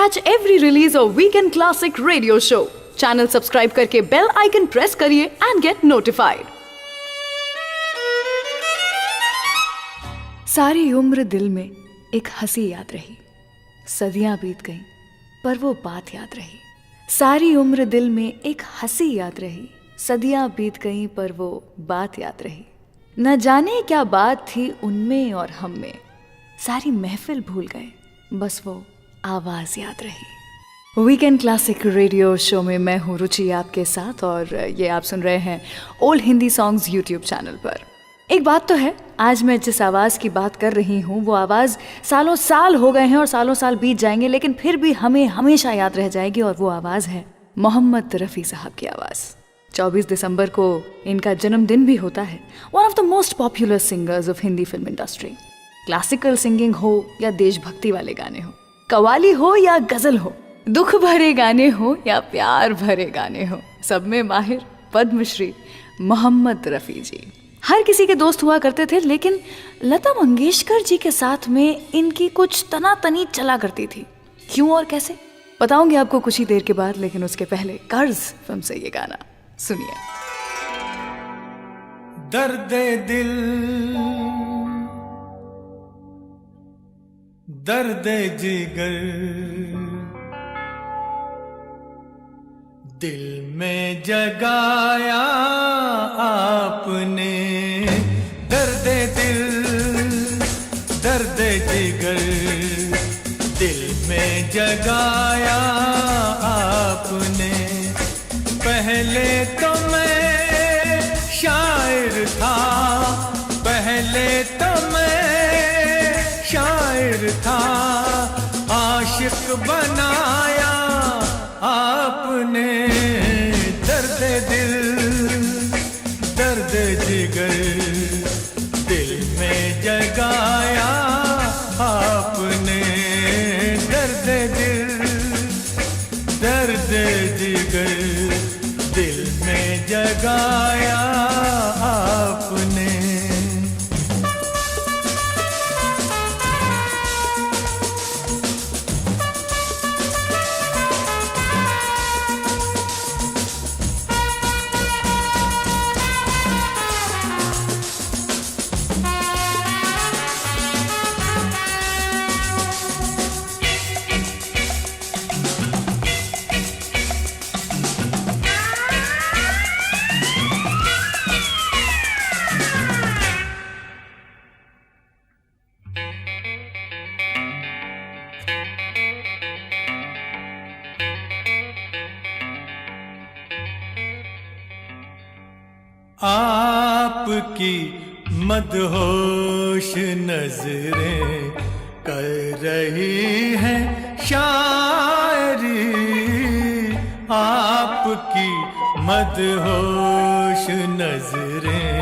Catch every release of Weekend Classic Radio Show. Channel subscribe करके bell icon press करिए and get notified. सारी उम्र दिल में एक हंसी याद रही, सदियां बीत गईं पर वो बात याद रही। सारी उम्र दिल में एक हंसी याद रही, सदियां बीत गईं पर वो बात याद रही। न जाने क्या बात थी उनमें और हम में, सारी महफिल भूल गए, बस वो आवाज याद रही। वीकेंड क्लासिक रेडियो शो में मैं हूँ रुचि आपके साथ, और ये आप सुन रहे हैं old Hindi songs YouTube channel पर। एक बात तो है, आज मैं जिस आवाज़ की बात कर रही हूँ वो आवाज़ सालों साल हो गए हैं और सालों साल बीत जाएंगे, लेकिन फिर भी हमें हमेशा याद रह जाएगी, और वो आवाज़ है मोहम्मद रफ़ी साहब की आवाज़। 24 दिसंबर को इनका जन्मदिन भी होता है। One of the most popular singers of Hindi film industry. Classical singing हो या देशभक्ति वाले गाने हो, कवाली हो या गजल हो, दुख भरे गाने हो या प्यार भरे गाने हो, सब में माहिर पद्मश्री मोहम्मद रफ़ी जी हर किसी के दोस्त हुआ करते थे। लेकिन लता मंगेशकर जी के साथ में इनकी कुछ तनातनी चला करती थी। क्यों और कैसे बताऊंगी आपको कुछ ही देर के बाद, लेकिन उसके पहले कर्ज फिल्म से ये गाना सुनिए। दर्दे दिल दर्दे जिगर दिल में जगाया आपने। दर्दे दिल दर्दे जिगर दिल में जगाया आपने। पहले तो मैं शायर था, पहले तो मैं शायर था, आशिक बनाया आपने। दर्द दिल दर्द जिगर दिल में जगाया आपने। दर्द दिल दर्द जिगर दिल में जगाया आपने। आपकी मदहोश नजरें कर रही हैं शायरी। आपकी मदहोश नजरें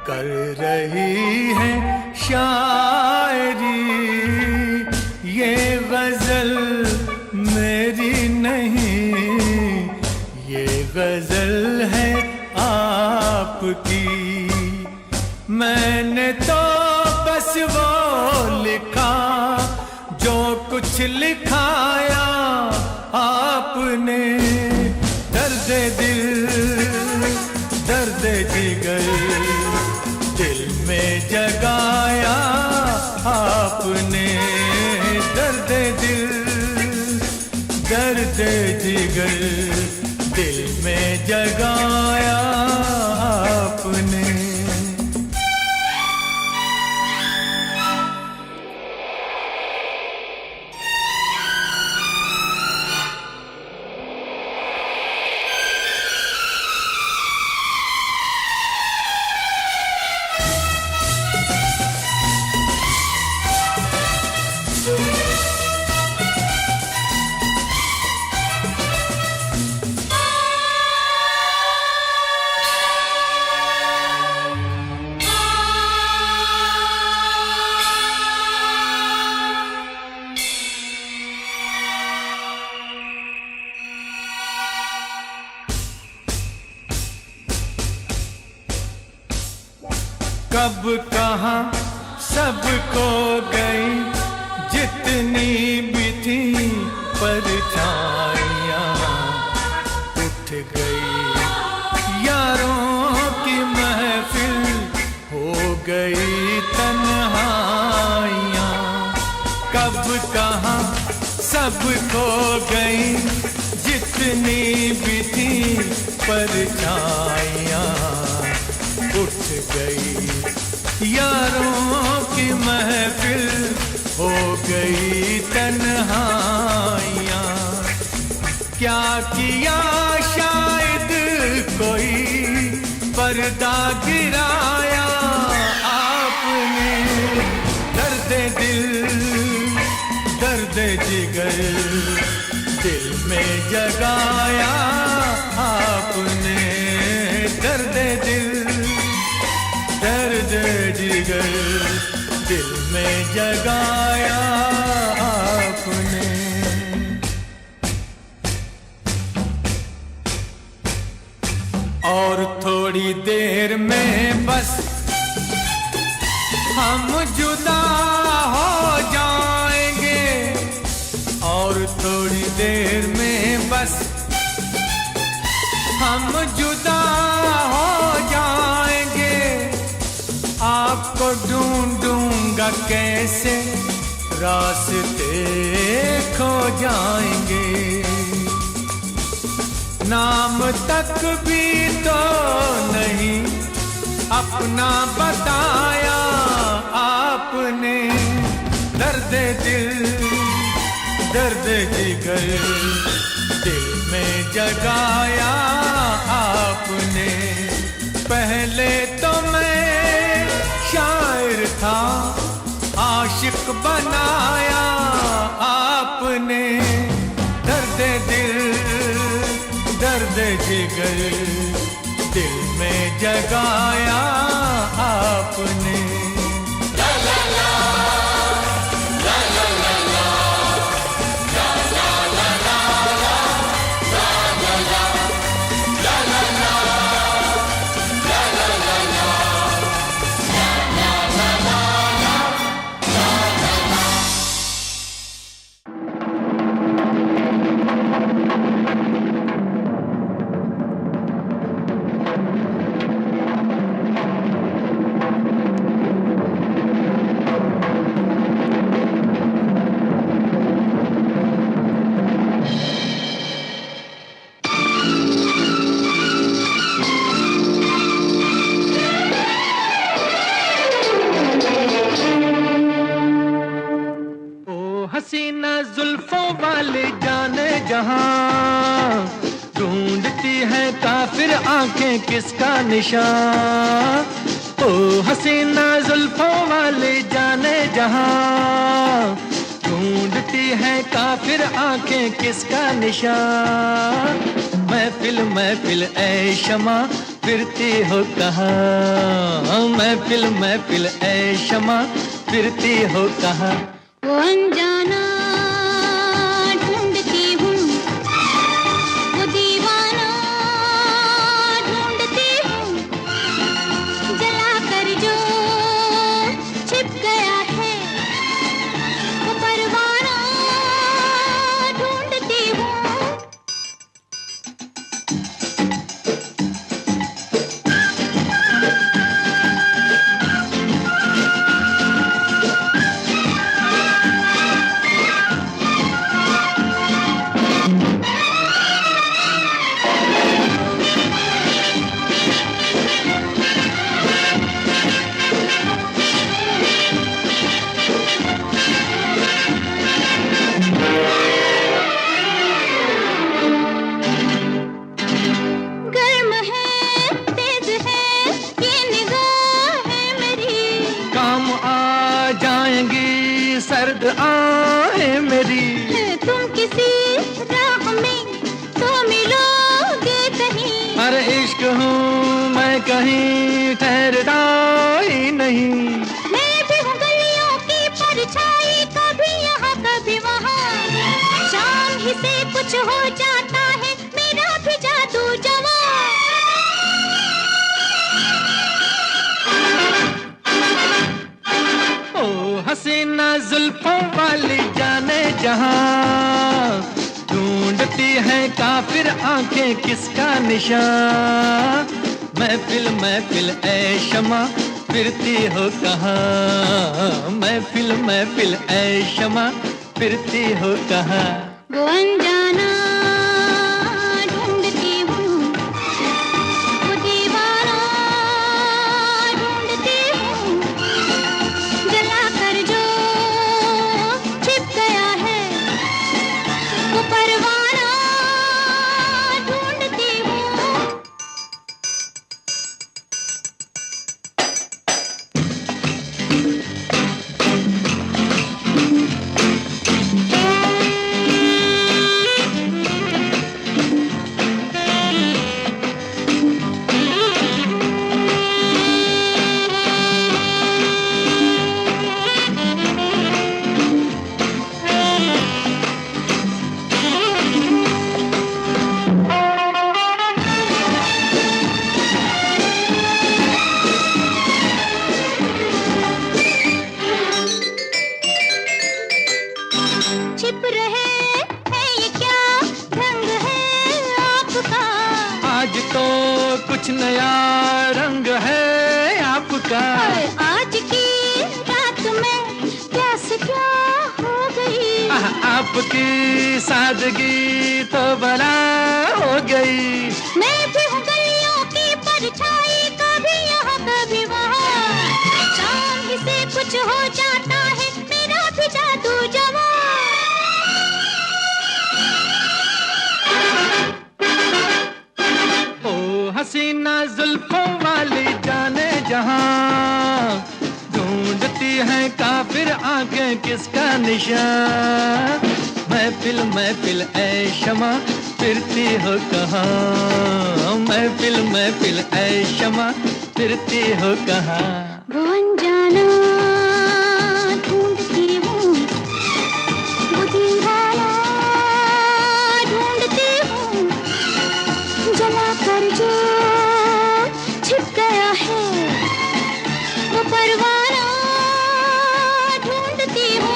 कर रही हैं शायरी। ये गजल मेरी नहीं, ये गजल है आपकी। मैंने तो बस वो लिखा जो कुछ लिखाया आपने। दर्द दिल दर्द जिगर दिल में जगाया आपने। दर्द दिल दर्द जिगर दिल में जगाया आपने। कब कहाँ सबको गई जितनी भी थी परछाइयाँ उठ गई, यारों की महफिल हो गई तन्हाइयाँ। कब कहाँ सब खो गई, जितनी भी थी परछाइयाँ उठ गई, यारों की महफिल हो गई तन्हाइयाँ। क्या किया शायद कोई पर्दा गिराया आपने, दर्द दिल दर्द जिगर दिल में जगाया आपने, दर्द दिल दर्द जिगर दिल में जगाया आपने। और थोड़ी देर में बस हम जुदा हो जाएंगे, और थोड़ी देर में बस हम जुदा हो जाएंगे। आपको ढूंढूंगा कैसे, रास्ते खो जाएंगे। नाम तक भी तो नहीं अपना बताया आपने, दर्द दिल दर्द जिगर दिल में जगाया आपने। पहले तो मैं शायर था, आशिक बनाया आपने, दर्द दिल दर्द जिगर दिल में जगाया आपने। ला ला ला ला ला ला ला ला ला ला ला ला ला ला ला ला हसीना जुल्फों वाले जाने जहां, ढूंढती है काफिर आंखें किसका निशान। ओ हसीना जुल्फों वाले जाने जहां, ढूंढती है काफिर आंखें किसका निशान। महफिल महफिल ऐ शमा फिरती हो कहाँ, महफिल महफिल ऐ शमा फिरती हो कहाँ। वो अनजाना ढूंढती हूँ, वो दीवाना ढूंढती हूँ, जला कर जो छिप गया है वो परवाना ढूंढती हूँ। सर्द आहें मेरी, तुम किसी राह में तो मिलोगे कहीं। अरे इश्क हूँ मैं कहीं ठहरता ही नहीं। मैं भी हूँ गलियों की परछाई, कभी यहाँ कभी वहाँ, शाम ही से कुछ हो जाता है मेरा भी जादू जवां। हसीना जुल्फों वाली जाने जहां, हैं काफिर आंखें किसका निशान। महफिल ऐ शमा फिरती हो कहाँ, महफिल ऐ शमा फिरती हो कहाँ। वो अनजाना ढूंढती हूँ, वो दीवाना ढूंढती हूँ, जला कर जो छिप गया है वो परवाना ढूंढती हूँ। छिप रहे हैं ये क्या रंग है आपका, आज तो कुछ नया रंग है आपका। और आज की रात में प्यास क्या हो गई, आपकी सादगी तो बला हो गई। मैं भी हूँ गलियों की परछाई, कभी यहाँ कभी वहाँ, शाम ही से कुछ हो जाता है मेरा भी जादू जवां। ओ हसीना जुल्फों वाली जाने जहां, ढूंढती है काफिर आंखें किसका निशान। महफिल ऐ शमा फिरती हो कहाँ, महफिल ऐ शमा फिरती हो कहाँ। वो अनजाना ढूंढती हूँ, वो दीवाना ढूंढती हूँ, जला कर जो छिप गया है वो परवाना ढूंढती हूँ।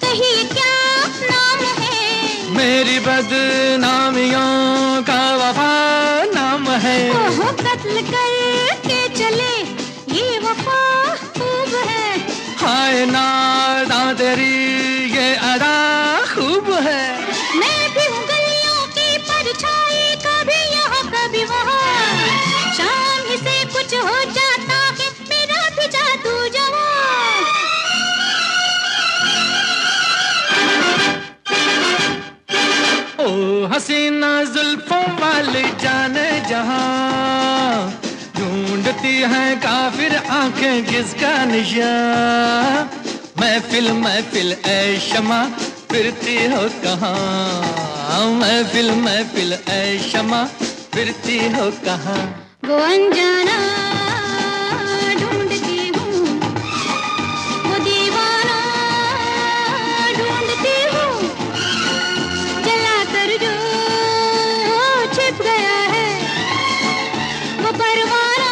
कहिए क्या नाम है, मेरी बदनामियों का वफा नाम है। ओहो कत्ल करके चले ये वफा खूब है, हाय नादा तेरी ये अदा खूब है। मैं भी हूँ गलियों की परछाई, कभी यहाँ कभी वहाँ, शाम ही से कुछ हो जाता है मेरा भी जादू जवां। ओ हसीना जुल्फों वाली जाने जहां, ढूंढती है काफिर आंखें किसका निशान। महफिल ऐ शमा फिरती हो कहाँ, महफिल ऐ शमा फिरती हो कहाँ। वो अनजाना ढूंढती हूँ, वो दीवाना ढूंढती हूँ, जला कर जो छिप गया है वो परवाना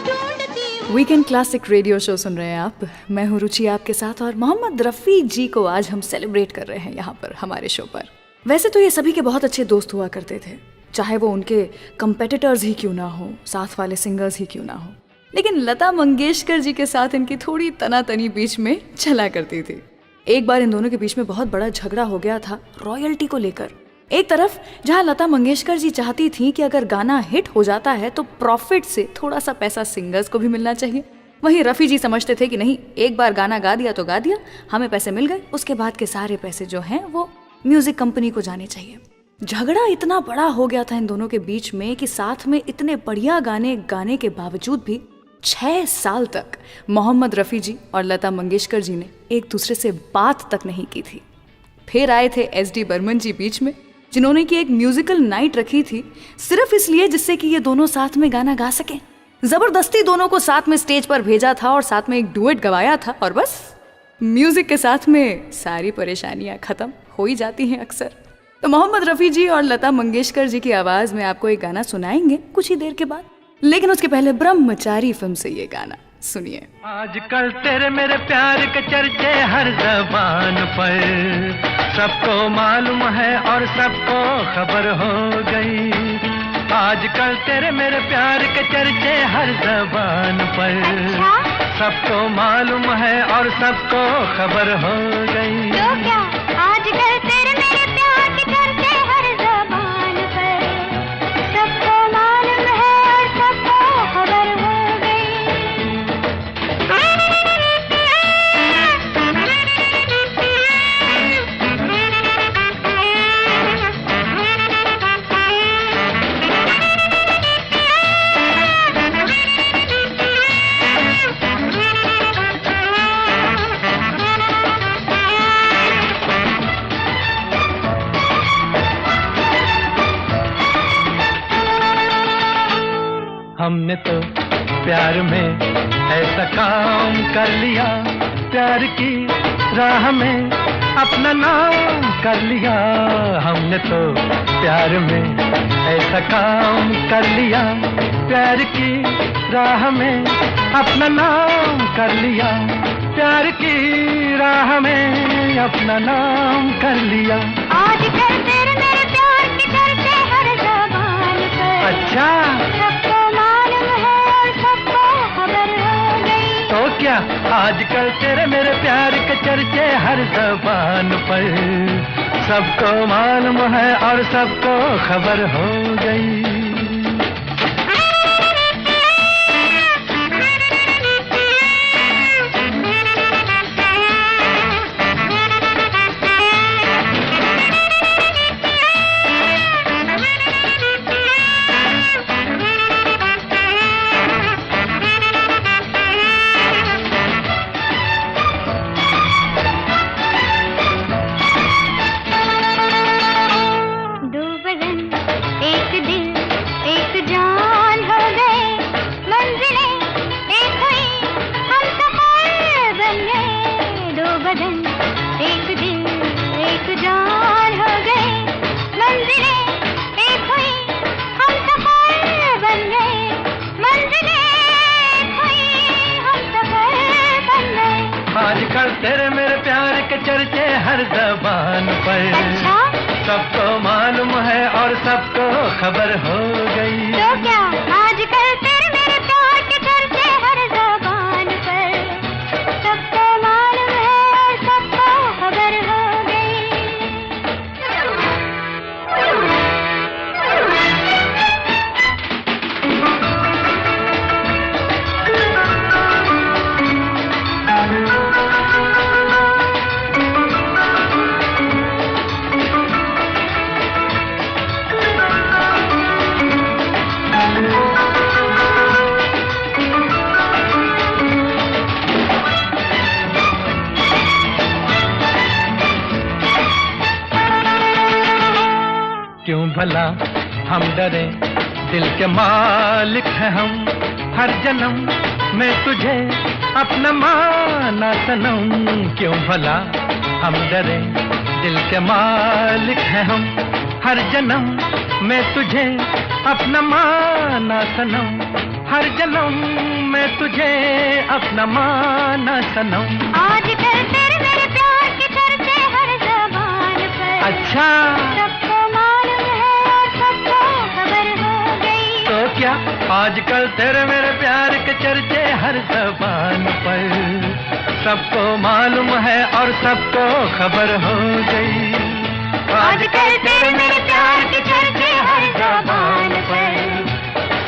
ढूंढती हूँ। वीकेंड क्लासिक रेडियो शो सुन रहे हैं आप। मैं हूँ रुचि आपके साथ और मोहम्मद रफ़ी जी को आज हम सेलिब्रेट कर रहे हैं यहाँ पर हमारे शो पर। वैसे तो ये सभी के बहुत अच्छे दोस्त हुआ करते थे, चाहे वो उनके कंपेटिटर्स ही क्यों ना हो, साथ वाले सिंगर्स ही क्यों ना हो, लेकिन लता मंगेशकर जी के साथ इनकी थोड़ी तनातनी बीच में चला करती थी। एक बार इन दोनों के बीच में बहुत बड़ा झगड़ा हो गया था रॉयल्टी को लेकर। एक तरफ जहां लता मंगेशकर जी चाहती थी कि अगर गाना हिट हो जाता है तो प्रॉफिट से थोड़ा सा पैसा सिंगर्स को भी मिलना चाहिए, वहीं रफ़ी जी समझते थे कि नहीं, एक बार गाना गा दिया तो गा दिया, हमें पैसे मिल गए, उसके बाद के सारे पैसे जो हैं वो म्यूजिक कंपनी को जाने चाहिए। झगड़ा इतना बड़ा हो गया था इन दोनों के बीच में कि साथ में इतने बढ़िया गाने गाने के बावजूद भी 6 साल तक मोहम्मद रफ़ी जी और लता मंगेशकर जी ने एक दूसरे से बात तक नहीं की थी। फिर आए थे SD बर्मन जी बीच में, जिन्होंने की एक म्यूजिकल नाइट रखी थी सिर्फ इसलिए जिससे कि ये दोनों साथ में गाना गा सकें। जबरदस्ती दोनों को साथ में स्टेज पर भेजा था और साथ में एक डुएट गवाया था, और बस म्यूजिक के साथ में सारी परेशानियां खत्म हो ही जाती हैं अक्सर। तो मोहम्मद रफ़ी जी और लता मंगेशकर जी की आवाज में आपको एक गाना सुनाएंगे कुछ ही देर के बाद, लेकिन उसके पहले ब्रह्मचारी फिल्म से ये गाना सुनिए। आजकल तेरे मेरे प्यार के चर्चे हर ज़बान पर, सबको मालूम है और सबको खबर हो गई। आजकल तेरे मेरे प्यार के चर्चे हर ज़बान पर, सबको मालूम है और सबको खबर हो गई। तो क्या आजकल तेरे मेरे प्यार के चर्चे हर ज़बान पर, सबको मालूम है और सबको खबर हो हमने तो प्यार में ऐसा काम कर लिया, प्यार की राह में अपना नाम कर लिया। हमने तो प्यार में ऐसा काम कर लिया, प्यार की राह में अपना नाम कर लिया। प्यार की राह में अपना नाम कर लिया। आजकल तेरे मेरे प्यार के चर्चे हर ज़बान पर, अच्छा, सबको मालूम है और सबको खबर हो गई। तो क्या आजकल तेरे मेरे प्यार के चर्चे हर ज़बान पर, सबको मालूम है और सबको खबर हो गई। आजकल तेरे मेरे प्यार के चर्चे हर ज़बान पर, अच्छा, सबको मालूम है और सबको खबर हो गई। तो क्या आजकल तेरे मेरे प्यार के चर्चे हर ज़बान पर, सबको मालूम है और सबको खबर हो क्यों भला हम डरे, दिल के मालिक हैं हम। हर जन्म मैं तुझे अपना माना सनम। क्यों भला हम डरे, दिल के मालिक हैं हम। हर जन्म मैं तुझे अपना माना सनम। हर जन्म मैं तुझे अपना माना सनम। आजकल तेरे मेरे प्यार के चर्चे हर ज़बान पर, अच्छा, सबको मालूम है और सबको खबर हो गई। तो क्या आजकल तेरे मेरे प्यार के चर्चे हर ज़बान पर, सबको मालूम है और सबको खबर हो गई। आजकल तेरे मेरे प्यार के चर्चे हर ज़बान पर,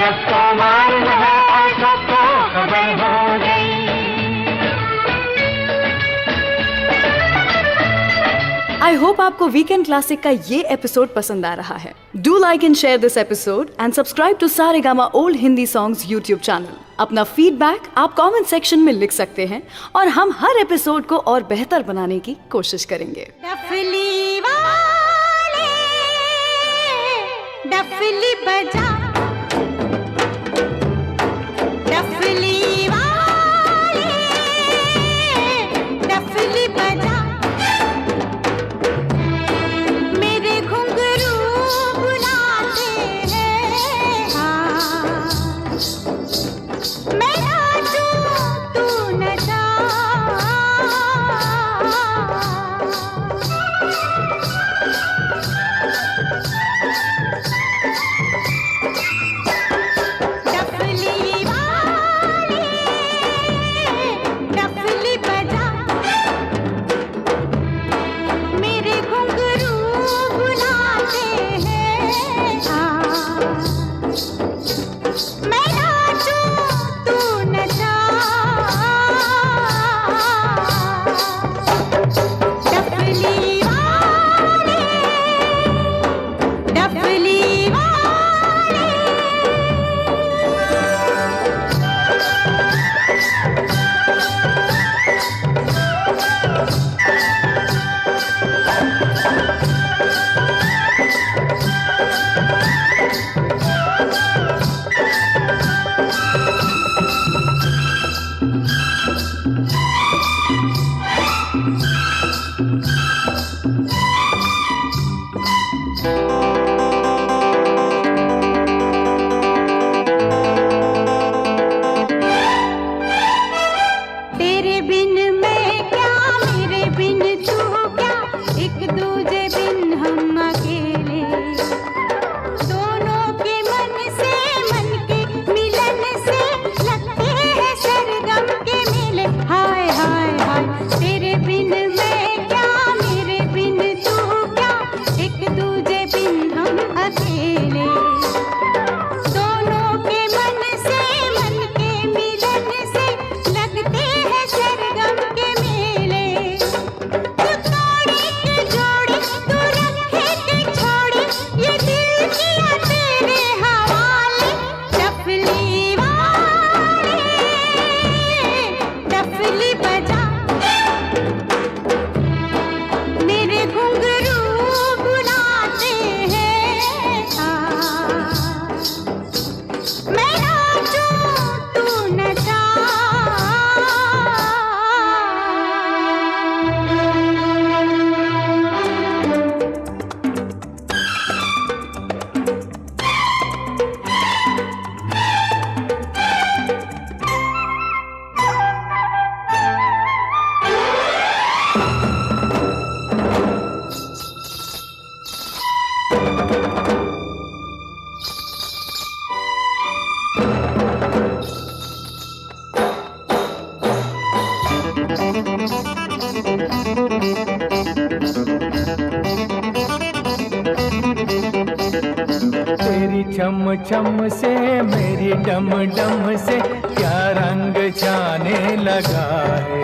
सबको मालूम है और सबको खबर हो गई। आई होप आपको वीकेंड क्लासिक का ये एपिसोड पसंद आ रहा है. Do like and share this episode and subscribe to Saregama old Hindi songs YouTube channel. अपना फीडबैक आप कमेंट सेक्शन में लिख सकते हैं और हम हर एपिसोड को और बेहतर बनाने की कोशिश करेंगे. डफली वाले डफली बजा, डफली वाले डफली बजा, मेरे घुंघरू बुलाते हैं. हाँ, मैं नाचूं तू नचा. डफली वाले डफली बजा, मेरे घुंघरू बुलाते हैं. हाँ, मैं नाचूं तू नचा. डफली वाले डफली वाले. तेरे बिन मैं क्या, मेरे बिन तू क्या, एक दूजे बिन हम अकेले. दोनों के मन से मन के मिलन से लगते हैं सरगम के मेले. हाय हाय हाय, तेरे बिन मैं क्या, मेरे बिन तू क्या, एक दूजे बिन हम अकेले. दोनों के मन से मन के मिलन से लगते हैं सरगम के मेले. तू तोड़े के जोड़े, तू रखे के छोड़े, ये दिल किया तेरे हवाले. डफली वाले डफली बजा, मेरे घुंघरू बुलाते हैं. हाँ, मैं नाचूं तू नचा. तेरी चम चम से मेरी डम डम से क्या रंग जाने लगा है.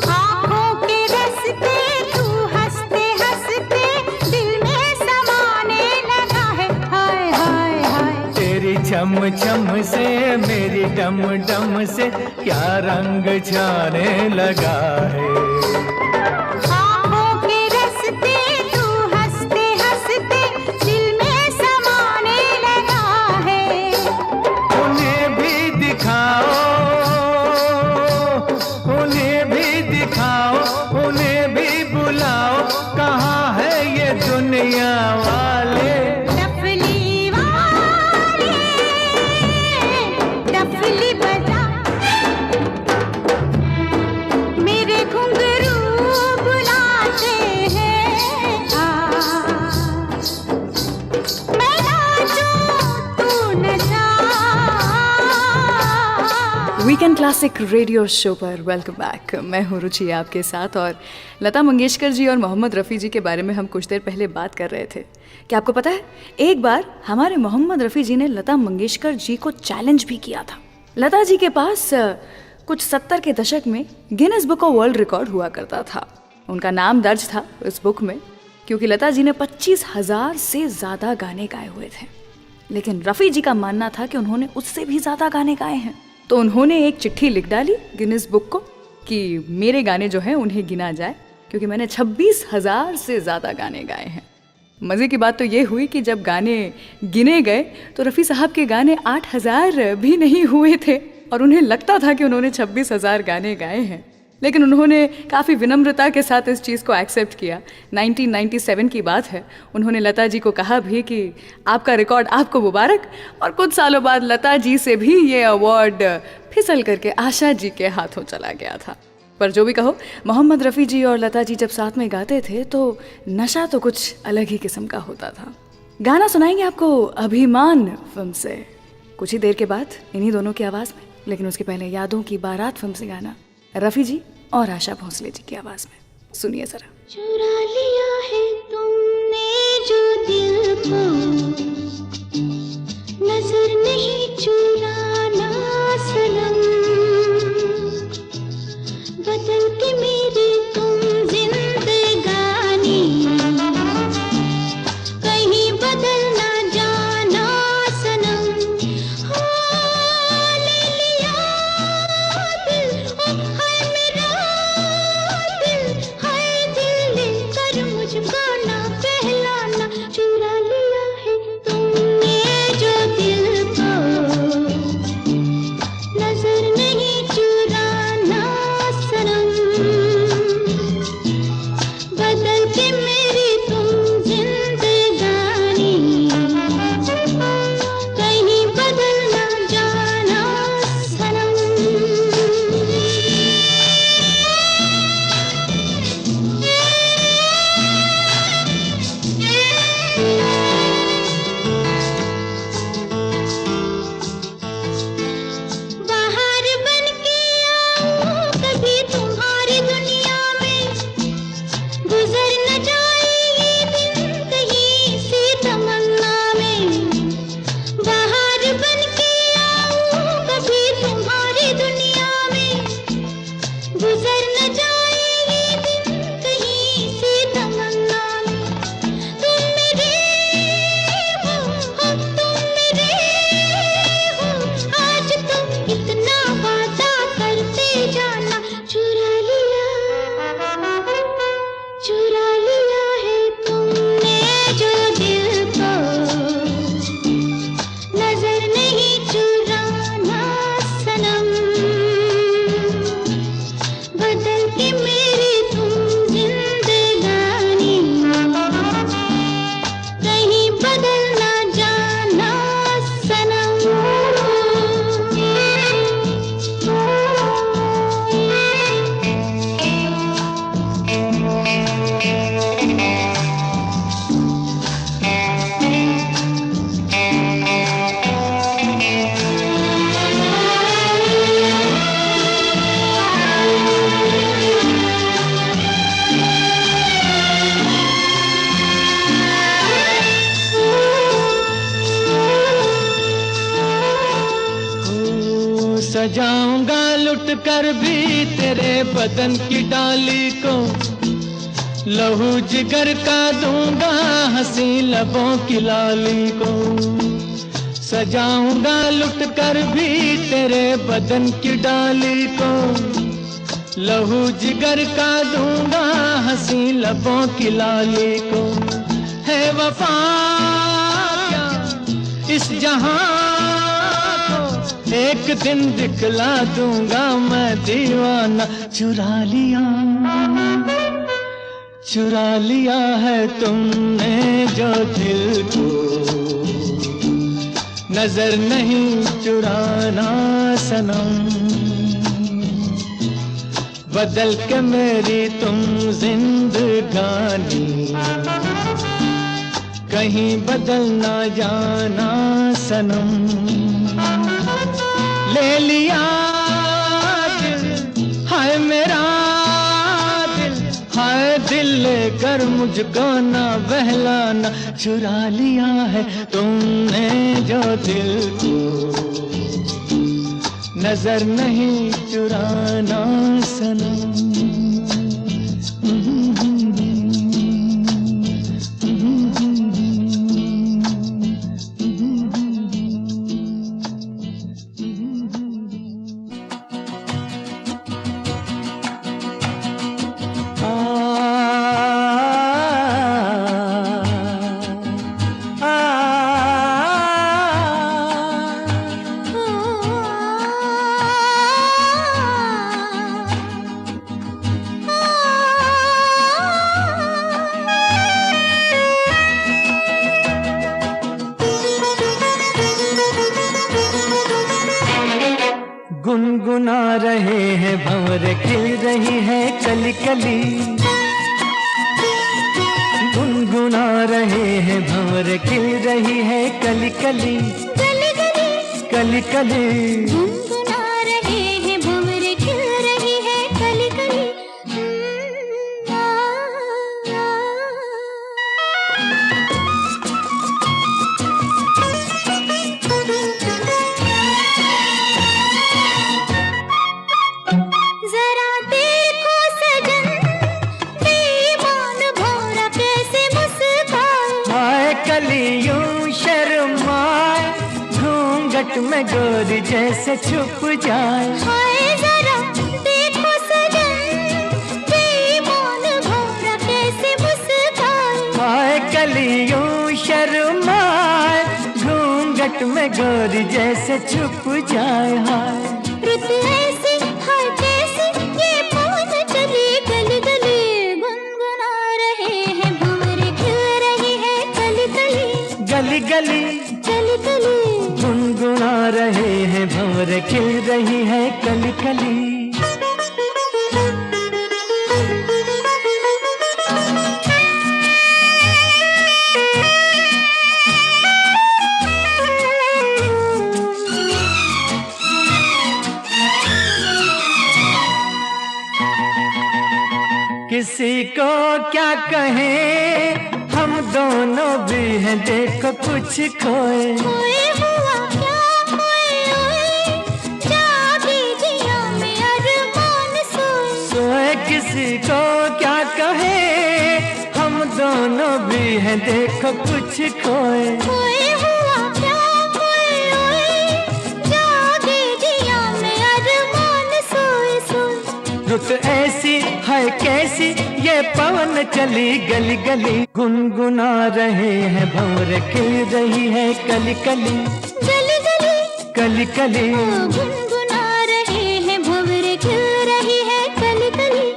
आँखों के रस्ते तू हंसते हंसते दिल में समाने लगा है. हाय हाय हाय, तेरी चम चम से मेरी डम डम से क्या रंग जाने लगा है. आँखों के रस्ते तू हंसते हंसते दिल में समाने लगा है. उन्हें भी दिखाओ, उन्हें भी दिखाओ, उन्हें भी बुलाओ, कहाँ है ये दुनिया वाले. डफली वाले डफली बजा, मेरे घुंघरू बुलाते हैं. हाँ, मैं नाचूं तू नचा. वीकेंड क्लासिक रेडियो शो पर वेलकम बैक. मैं हूँ रुचि आपके साथ और लता मंगेशकर जी और मोहम्मद रफ़ी जी के बारे में हम कुछ देर पहले बात कर रहे थे. क्या आपको पता है, एक बार हमारे मोहम्मद रफ़ी जी ने लता मंगेशकर जी को चैलेंज भी किया था. लता जी के पास कुछ 70 के दशक में Guinness book of world record हुआ करता था उनका नाम दर्ज था इस बुक में क्योंकि लता जी ने 25,000 से ज़्यादा गाने गाए हुए थे। लेकिन रफ़ी जी का मानना था कि उन्होंने उससे भी ज़्यादा गाने गाए हैं। तो उन्होंने एक चिट्ठी लिख डाली गिनीज बुक को कि मेरे गाने जो हैं उन्हें गिना जाए, क्योंकि मैंने 26,000 से ज़्यादा गाने गाए हैं। मज़े की बात तो ये हुई कि जब गाने गिने गए तो रफ़ी साहब के गाने 8,000 भी नहीं हुए थे और उन्हें लगता था कि उन्होंने 26,000 गाने गाए हैं। लेकिन उन्होंने काफ़ी विनम्रता के साथ इस चीज़ को एक्सेप्ट किया। 1997 की बात है। उन्होंने लता जी को कहा भी कि आपका रिकॉर्ड आपको मुबारक, और कुछ सालों बाद लता जी से भी ये अवार्ड फिसल करके आशा जी के हाथों चला गया था। पर जो भी कहो, मोहम्मद रफ़ी जी और लता जी जब साथ में गाते थे तो नशा तो कुछ अलग ही किस्म का होता था। गाना सुनाएंगे आपको अभिमान फिल्म से कुछ ही देर के बाद इन्हीं दोनों की आवाज़ में। लेकिन उसके पहले यादों की बारात फिल्म से गाना रफ़ी जी और आशा भोसले जी की आवाज़ में, सुनिए ज़रा। चुरा लिया है तुमने जो दिल को, नजर नहीं चुराना सनम, बदल के मेरी तुम जिंदगानी, कहीं बदल ना जाना सनम। हाँ, ले लिया दिल, ओ हाय मेरा दिल, हाय दिल लेकर मुझको ना बहलाना। चुरा लिया है तुमने जो दिल को, नजर नहीं चुराना सनम, बदल के मेरी तुम जिंदगानी, कहीं बदल ना जाना सनम। बाहर बन के आऊं कभी तुम्हारी दुनिया में, गुजर न जाए ये दिन कहीं सी तमन्ना में। बाहर बन के आऊं कभी तुम्हारी दुनिया में, गुजर न जाए ये दिन कहीं सी तमन्ना में। तुम मेरे हो, तुम मेरे हो, आज तुम इतना वादा करते जाना। चुरा लिया है तुमने जो दिल को, नजर नहीं चुराना सनम, बदल के मेरी तुम जिंदगानी, कहीं बदल ना जाना सनम। सजाऊंगा लुट कर भी तेरे बदन की डाली को, लहू जिगर का दूंगा हंसी लबों की लाली को। सजाऊंगा लुट कर भी तेरे बदन की डाली को, लहू जिगर का दूंगा हंसी लबों की लाली को। है वफा क्या इस जहां को, एक दिन दिखला दूंगा मैं दीवाना। चुरा लिया है तुमने जो दिल को, नजर नहीं चुराना सनम, बदल के मेरी तुम जिंदगानी, कहीं बदल ना जाना सनम। ले लिया दिल, हाय मेरा दिल, हाय दिल लेकर मुझको ना बहलाना। चुरा लिया है तुमने जो दिल को, नजर नहीं चुराना सनम। भंवरे खिल रही है कली कली, गुनगुना रहे हैं भंवरे खिल रही है कली कली, गली गली कली कली। गुनगुना रहे हैं भंवरे खिल रही है कली कली। जरा देखो सजन, बेईमान भंवरा कैसे मुस्काए। हाय कलियों शर्माए, घूंघट में गोरी जैसे छुप जाए। हाय जरा देखो सजन, बेईमान भंवरा कैसे मुस्काए। हाय कलियों शर्माए, घूंघट में गोरी जैसे छुप जाए। हाय रुत ऐसी हाय कैसी, ये पवन चली गली गली। गुनगुना रहे हैं भंवरे खिल रही है कली कली, गली गली कली कली। गुनगुना रहे हैं भंवरे खिल रही है कली कली। किसी को क्या कहें, हम दोनों भी हैं देखो कुछ खोए। खोए हुआ क्या खोए ओए, जागी जिया में अरमान सोए। सोए किसी को क्या कहें, हम दोनों भी हैं देखो कुछ खोए। खोए हुआ क्या खोए ओए, जागी जिया में अरमान सोए सोए। रुत ऐसी है कैसी, ये पवन चली गली गली। गुनगुना रहे हैं भंवरे खिल रही है कली कली, गली गली कली कली। गुनगुना रहे हैं भंवरे खिल रही है कली कली।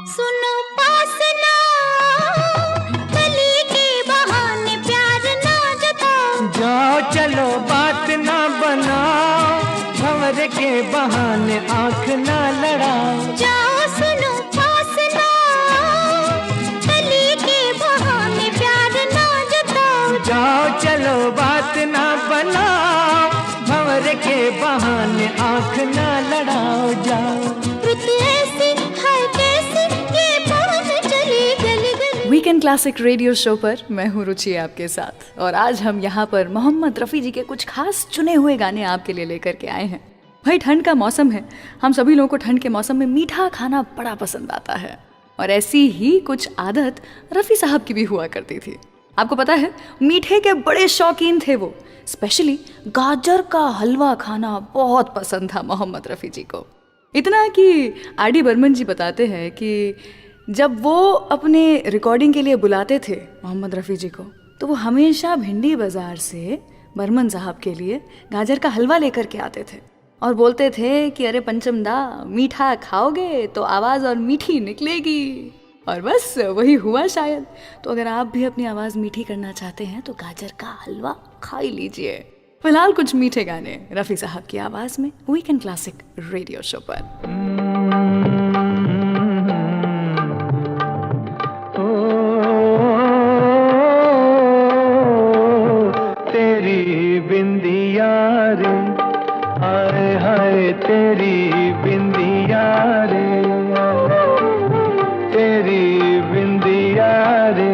सुनो पास ना, कली के बहाने प्यार ना जताओ। जाओ चलो बात ना बनाओ, भंवरे के बहाने आंख ना लड़ाओ। जाओ सुनो पास ना, कली के बहाने प्यार ना जताओ। जाओ चलो बात ना बनाओ, भंवरे के बहाने आंख ना लड़ाओ। जाओ रुत ऐसी हाय कैसी, ये पवन चली गली गली। वीकेंड क्लासिक रेडियो शो पर मैं हूँ रुचि आपके साथ, और आज हम यहाँ पर मोहम्मद रफ़ी जी के कुछ खास चुने हुए गाने आपके लिए लेकर के आए हैं। भाई ठंड का मौसम है, हम सभी लोगों को ठंड के मौसम में मीठा खाना बड़ा पसंद आता है, और ऐसी ही कुछ आदत रफ़ी साहब की भी हुआ करती थी। आपको पता है, मीठे के बड़े शौकीन थे वो। स्पेशली गाजर का हलवा खाना बहुत पसंद था मोहम्मद रफ़ी जी को। इतना कि आर डी बर्मन जी बताते हैं कि जब वो अपने रिकॉर्डिंग के लिए बुलाते थे मोहम्मद रफ़ी जी को, तो वो हमेशा भिंडी बाज़ार से बर्मन साहब के लिए गाजर का हलवा लेकर के आते थे और बोलते थे कि अरे पंचम दा, मीठा खाओगे तो आवाज़ और मीठी निकलेगी। और बस वही हुआ शायद। तो अगर आप भी अपनी आवाज़ मीठी करना चाहते हैं तो गाजर का हलवा खा ही लीजिए। फिलहाल कुछ मीठे गाने रफ़ी साहब की आवाज़ में वीकेंड क्लासिक रेडियो शो पर। तेरी बिंदिया रे, हाय हाय तेरी बिंदिया रे, तेरी बिंदिया रे,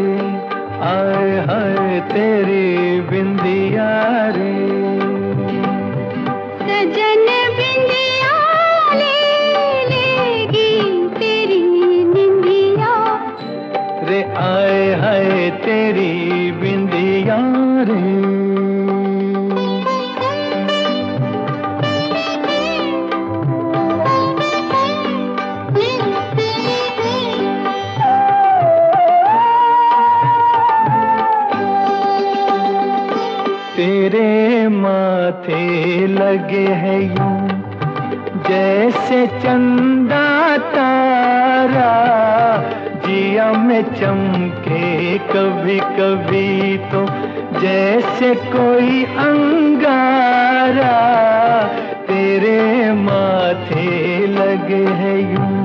हाय हाय तेरी बिंदिया रे। सजन बिंदिया ले लेगी तेरी निंदिया रे, आए हाय तेरी बिंदिया रे। तेरे माथे लगे हैं यूं जैसे चंदा तारा, जिया में चमके कभी कभी तो जैसे कोई अंगारा, तेरे माथे लगे है यूं।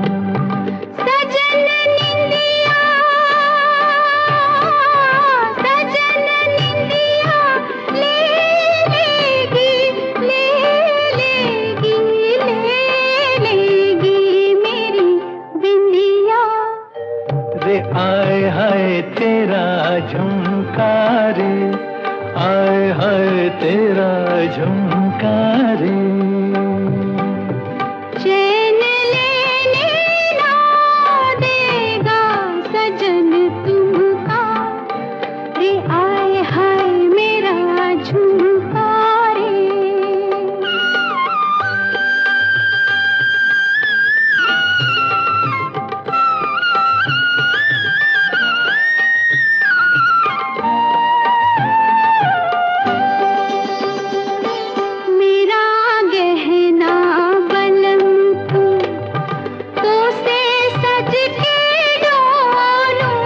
सजन निंदिया, सजन निंदिया ले लेगी, ले लेगी, ले लेगी मेरी बिंदिया। रे आए हाय तेरा झुमका रे, आए हाय तेरा झुमका रे। चैन लेने ना देगा सजन तुमका, रे आए हाय मेरा झुमका रे। मेरा गहना बलम तू, तो से सज के डोलूं।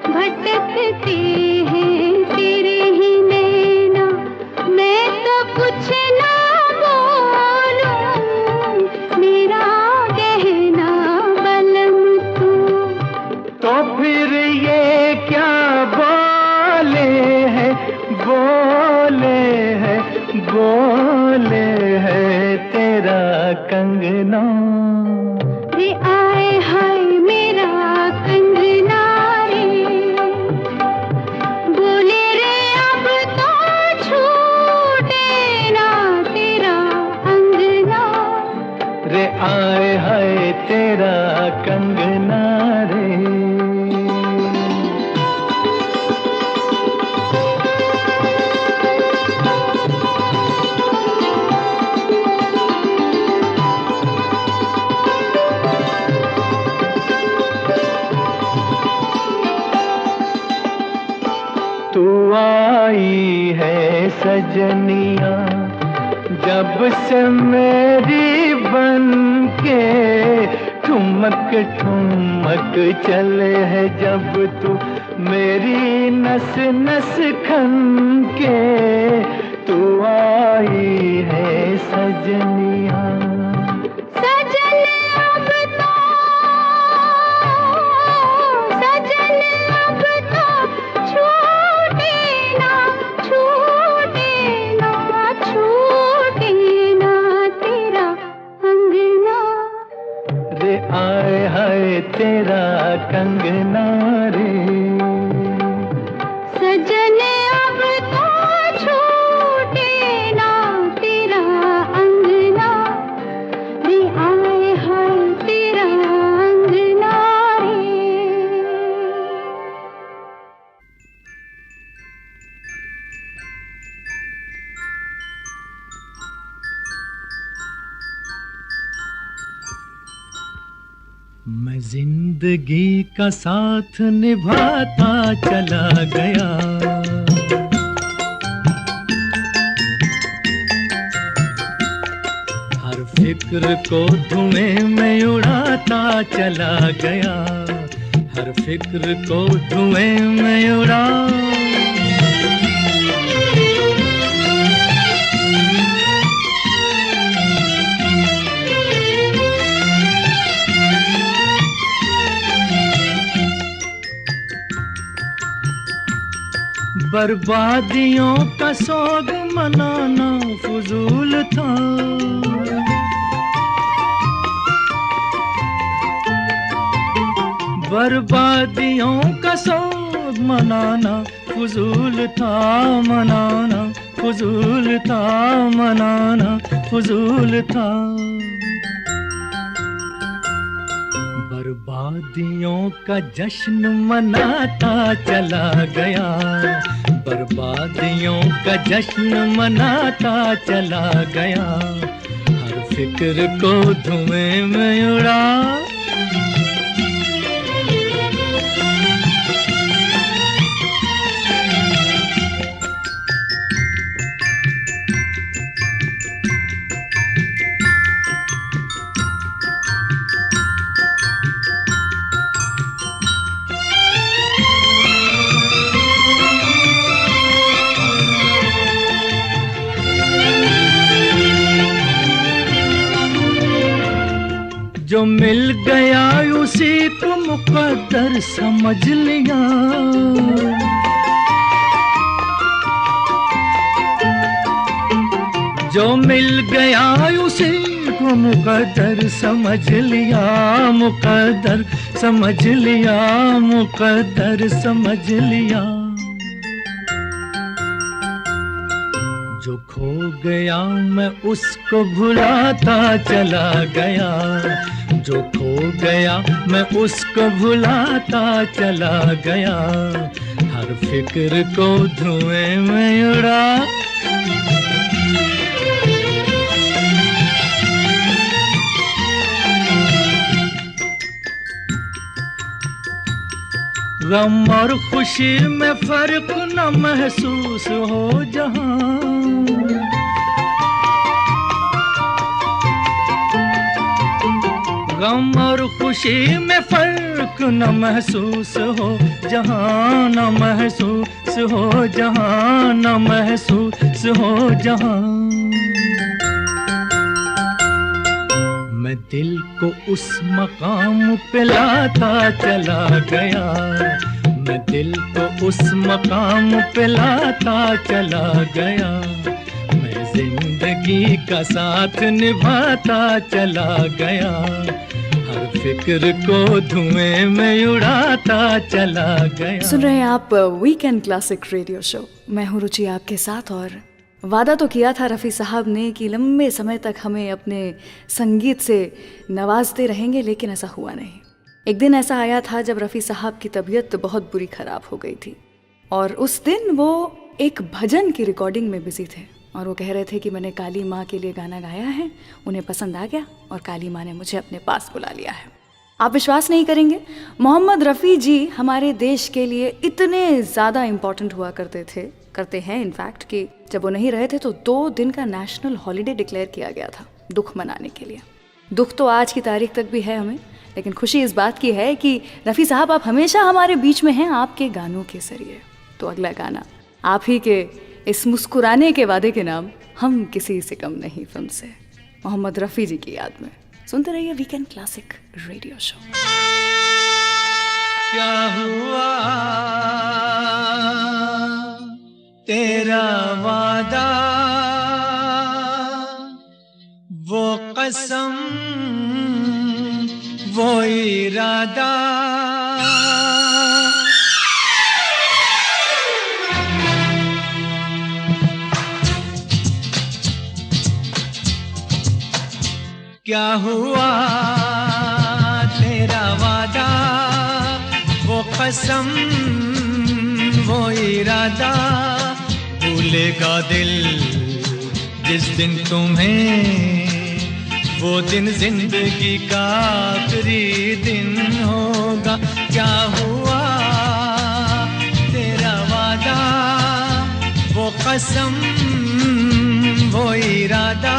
भटकते हैं तेरे ही नैना, मैं तो कुछ ना बोलूं। मेरा गहना बलम तू। तो फिर ये क्या बोले हैं, बोले हैं, बोले हैं तेरा कंगना। रे आए हाय मेरा कंगना रे, बोले रे अब तो छूटे ना तेरा अंगना। रे आए हाय तेरा कंगना रे। तू आई है सजनिया जब से मेरी बन के, ठुमक ठुमक चले है जब तू मेरी नस नस खन के। तू आई है सजनिया। सजन अब तो, सजन अब तो छूटे ना, छूटे ना, छूटे ना तेरा अंगना। रे आए हाय तेरा कंगना रे। सजन अब तो छूटे ना तेरा अंगना, रे आए हाय तेरा अंगना रे। मैं जिंदगी का साथ निभाता चला गया, हर फिक्र को धुएं में उड़ाता चला गया, हर फिक्र को धुएं में उड़ा। बर्बादियों का सोग मनाना फजूल था, बर्बादियों का सोग मनाना फजूल था, मनाना फजूल था, मनाना फजूल था। बर्बादियों का जश्न मनाता चला गया, बर्बादियों का जश्न मनाता चला गया, हर फिक्र को धुएं में उड़ा। जो मिल गया उसी को मुकद्दर समझ लिया। जो मिल गया उसी को मुकद्दर समझ लिया, मुकद्दर समझ लिया, मुकद्दर समझ लिया। जो खो गया मैं उसको भुलाता चला गया, जो खो गया मैं उसको भुलाता चला गया। हर फिक्र को धुएं में उड़ा, गम और खुशी में फर्क न महसूस हो जहां। गम और खुशी में फर्क न महसूस हो जहां, न महसूस हो जहां, न महसूस हो जहां। मैं दिल को उस मकाम पे लाता चला गया, मैं दिल को उस मकाम पे लाता चला गया। मैं जिंदगी का साथ निभाता चला गया, हर फिक्र को धुएं में उड़ाता चला गया। सुन रहे हैं आप वीकेंड क्लासिक रेडियो शो। मैं हूँ रुचि आपके साथ, और वादा तो किया था रफ़ी साहब ने कि लंबे समय तक हमें अपने संगीत से नवाजते रहेंगे, लेकिन ऐसा हुआ नहीं। एक दिन ऐसा आया था जब रफ़ी साहब की तबीयत बहुत बुरी ख़राब हो गई थी, और उस दिन वो एक भजन की रिकॉर्डिंग में बिजी थे, और वो कह रहे थे कि मैंने काली माँ के लिए गाना गाया है, उन्हें पसंद आ गया और काली माँ ने मुझे अपने पास बुला लिया है। आप विश्वास नहीं करेंगे, मोहम्मद रफ़ी जी हमारे देश के लिए इतने ज़्यादा इम्पॉर्टेंट हुआ करते हैं इनफैक्ट, कि जब वो नहीं रहे थे तो 2 दिन का नेशनल हॉलीडे डिक्लेयर किया गया था दुख मनाने के लिए। दुख तो आज की तारीख तक भी है हमें, लेकिन खुशी इस बात की है कि रफ़ी साहब आप हमेशा हमारे बीच में हैं आपके गानों के जरिए। तो अगला गाना आप ही के इस मुस्कुराने के वादे के नाम, हम किसी से कम नहीं फिल्म से, मोहम्मद रफ़ी जी की याद में। सुनते रहिए वीकेंड क्लासिक रेडियो शो। क्या हुआ तेरा वादा, वो कसम, वो इरादा, क्या हुआ तेरा वादा, वो कसम, वो इरादा। भूलेगा दिल जिस दिन तुम्हें, वो दिन जिंदगी का आखिरी दिन होगा। क्या हुआ तेरा वादा, वो कसम, वो इरादा।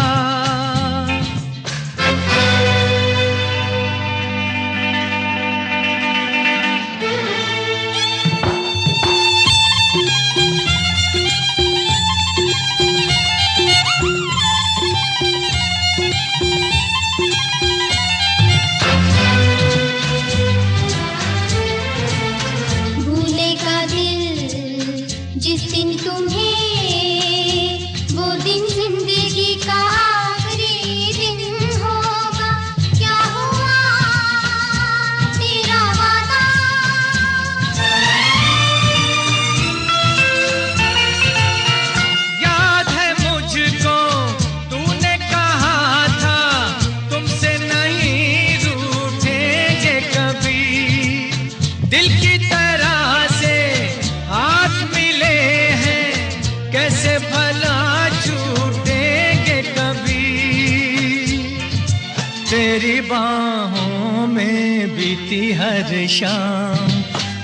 तेरी बाहों में बीती हर शाम,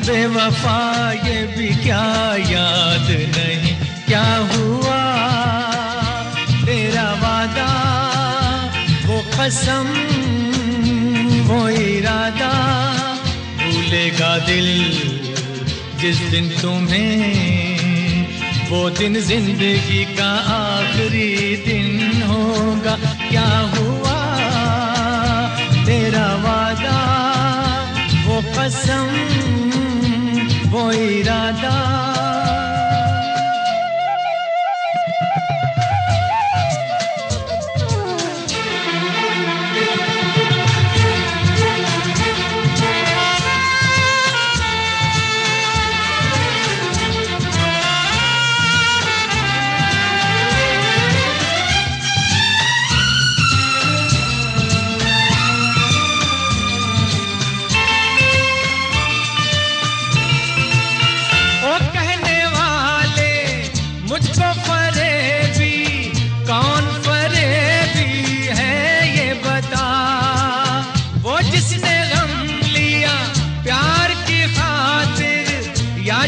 बेवफा ये भी क्या याद नहीं। क्या हुआ तेरा वादा, वो कसम, वो इरादा। भूलेगा दिल जिस दिन तुम्हें, वो दिन जिंदगी का आखिरी दिन होगा। क्या हुआ तेरा वादा, वो कसम, वो इरादा।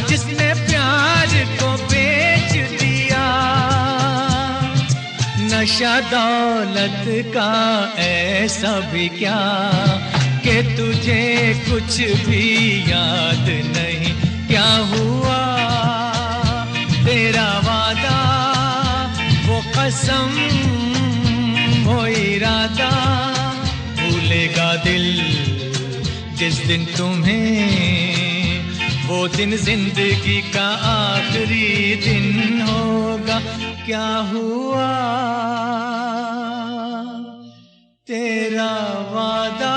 जिसने प्यार को बेच दिया, नशा दौलत का ऐसा भी क्या कि तुझे कुछ भी याद नहीं। क्या हुआ तेरा वादा, वो कसम, वो इरादा। भूलेगा दिल जिस दिन तुम्हें, वो दिन जिंदगी का आखिरी दिन होगा। क्या हुआ तेरा वादा।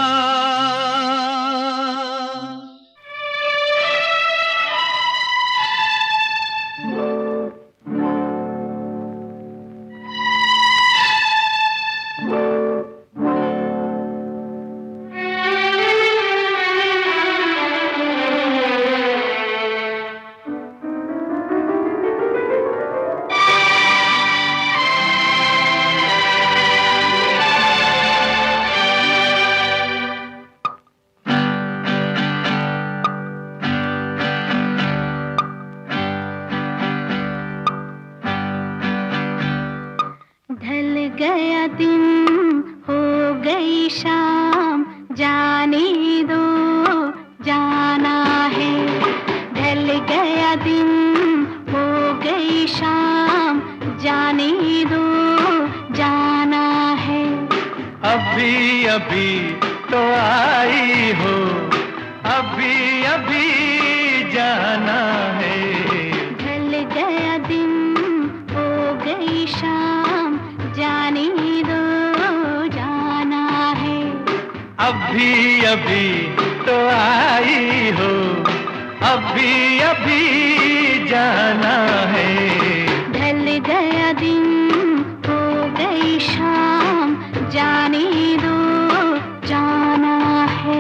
गया दिन हो गई शाम, जाने दो जाना है। ढल गया दिन हो गई शाम, जाने दो जाना है। अभी अभी तो आई हो, अभी अभी जाना है। ढल गया दिन हो गई शाम, जाने दो जाना है। अभी अभी तो आई हो, अभी अभी जाना है। ढल गया दिन हो गई शाम, जाने दो जाना है।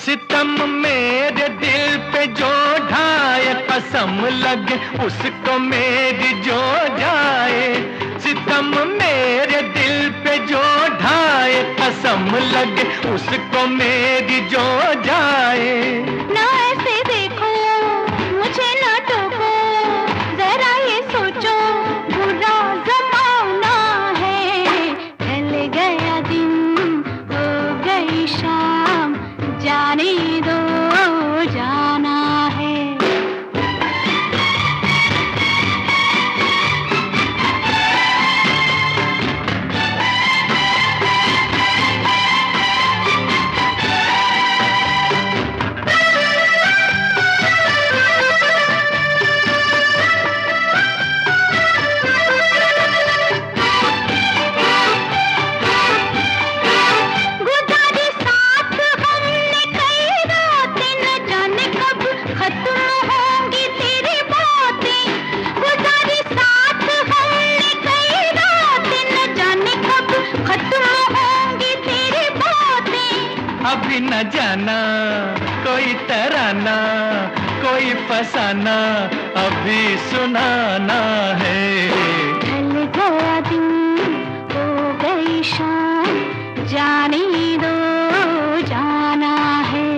सितम मेरे दिल पे जो ढाए, कसम लगे उसको मेरी जो जाए। सितम मेरे दिल पे जो ढाए, कसम लगे उसको मेरी जो जाए। ना ऐसे देखो मुझे, ना टोको, जरा ये सोचो बुरा जमाना है। ढल गया दिन हो गई शाम, जाने दो जाना है। अभी न जाना कोई तराना, कोई फसाना अभी सुनाना है। ढल गया दिन हो गई शाम, जाने दो जाना है।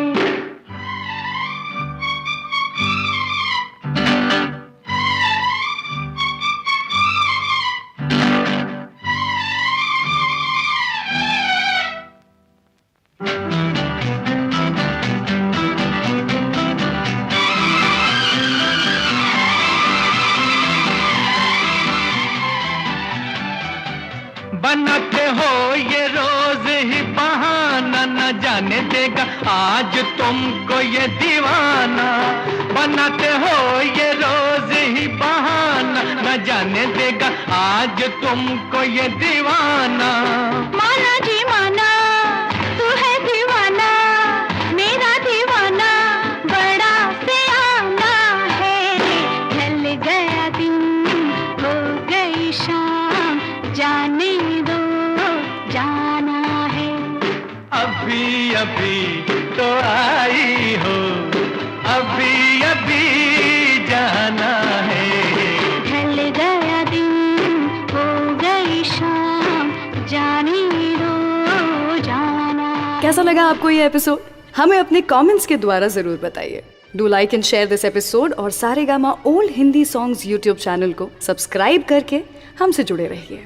बनाते हो ये रोज ही बहाना, न जाने देगा आज तुमको ये दीवाना। बनाते हो ये रोज ही बहाना, न जाने देगा आज तुमको ये दीवाना। माना जी माना, तू है दीवाना, मेरा दीवाना बड़ा सियाना है। ढल गया दिन, हो गई शाम, जाने दो जाना है। अभी अभी तो आई हो, अभी अभी जाना है। ढल गया दिन, हो गई शाम, जाने दो जाना। कैसा लगा आपको ये एपिसोड? हमें अपने कमेंट्स के द्वारा जरूर बताइए। Do like and share this episode और Saregama old Hindi songs YouTube channel को सब्सक्राइब करके हमसे जुड़े रहिए।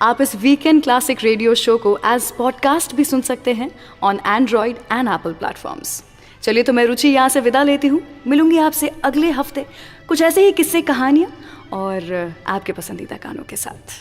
आप इस वीकेंड क्लासिक रेडियो शो को एज पॉडकास्ट भी सुन सकते हैं on Android and Apple platforms. चलिए तो मैं रुचि यहाँ से विदा लेती हूँ। मिलूंगी आपसे अगले हफ्ते कुछ ऐसे ही किस्से, कहानियाँ और आपके पसंदीदा गानों के साथ।